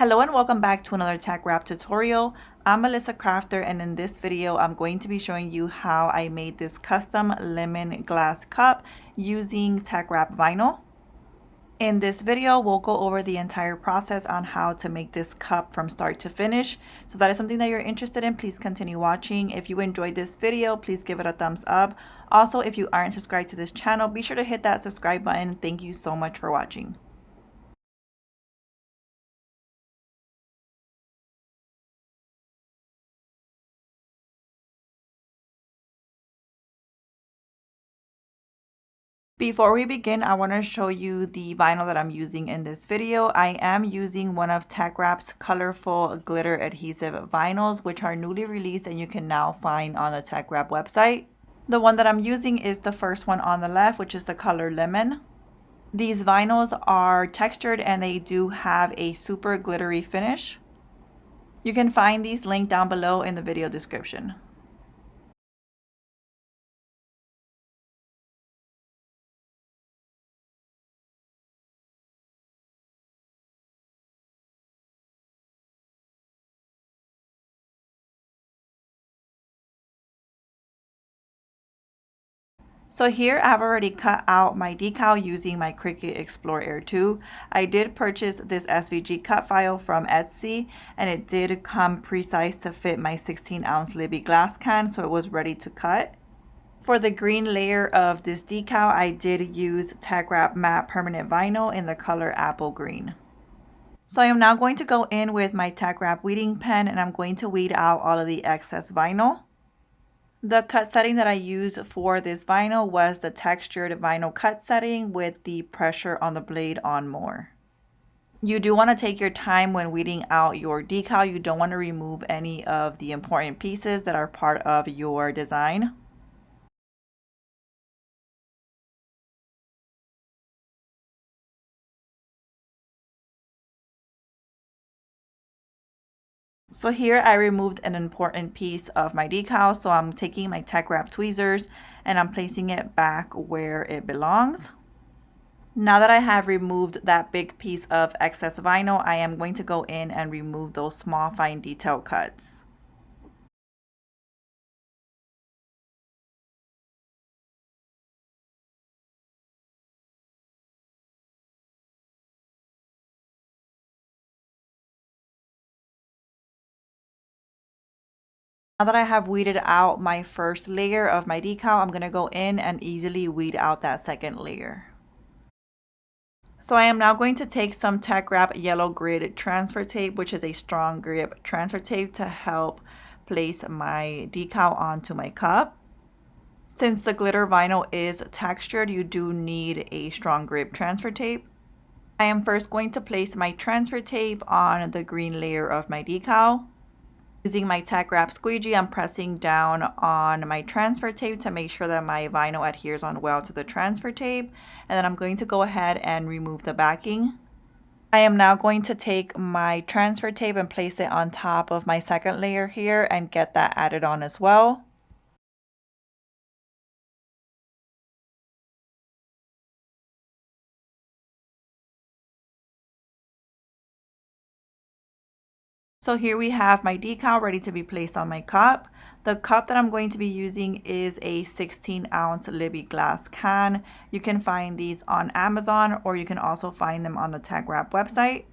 Hello and welcome back to another tech wrap tutorial. I'm Melissa Crafter, and in this video I'm going to be showing you how I made this custom lemon glass cup using tech wrap vinyl. In this video we'll go over the entire process on how to make this cup from start to finish. So if that is something that you're interested in, please continue watching. If you enjoyed this video, please give it a thumbs up. Also, if you aren't subscribed to this channel, be sure to hit that subscribe button. Thank you so much for watching. Before we begin, I want to show you the vinyl that I'm using in this video. I am using one of Tech Wrap's colorful glitter adhesive vinyls, which are newly released and you can now find on the Tech Wrap website. The one that I'm using is the first one on the left, which is the color lemon. These vinyls are textured and they do have a super glittery finish. You can find these linked down below in the video description. So here I've already cut out my decal using my Cricut Explore Air 2. I did purchase this SVG cut file from Etsy and it did come pre-sized to fit my 16-ounce Libbey glass can, so it was ready to cut. For the green layer of this decal, I did use Tech Wrap matte permanent vinyl in the color apple green. So I am now going to go in with my Tech Wrap weeding pen and I'm going to weed out all of the excess vinyl. The cut setting that I used for this vinyl was the textured vinyl cut setting with the pressure on the blade on more. You do want to take your time when weeding out your decal. You don't want to remove any of the important pieces that are part of your design. So here I removed an important piece of my decal, so I'm taking my Tech Wrap tweezers and I'm placing it back where it belongs. Now that I have removed that big piece of excess vinyl, I am going to go in and remove those small fine detail cuts. Now that I have weeded out my first layer of my decal, I'm going to go in and easily weed out that second layer. So I am now going to take some Tech Wrap yellow grid transfer tape, which is a strong grip transfer tape, to help place my decal onto my cup. Since the glitter vinyl is textured, you do need a strong grip transfer tape. I am first going to place my transfer tape on the green layer of my decal. Using my Tech Wrap squeegee, I'm pressing down on my transfer tape to make sure that my vinyl adheres on well to the transfer tape. And then I'm going to go ahead and remove the backing. I am now going to take my transfer tape and place it on top of my second layer here and get that added on as well. So here we have my decal ready to be placed on my cup. The cup that I'm going to be using is a 16-ounce Libbey glass can. You can find these on Amazon or you can also find them on the Tech Wrap website.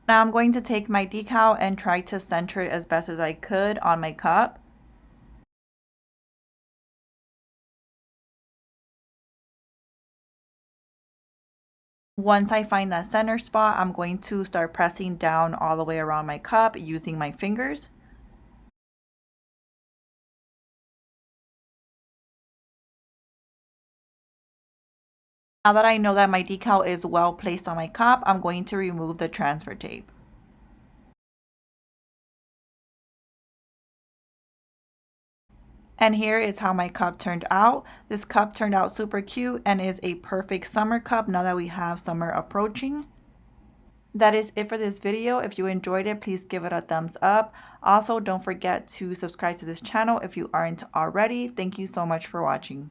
Now I'm going to take my decal and try to center it as best as I could on my cup. Once I find that center spot, I'm going to start pressing down all the way around my cup using my fingers. Now that I know that my decal is well placed on my cup, I'm going to remove the transfer tape. And here is how my cup turned out. This cup turned out super cute and is a perfect summer cup now that we have summer approaching. That is it for this video. If you enjoyed it, please give it a thumbs up. Also, don't forget to subscribe to this channel if you aren't already. Thank you so much for watching.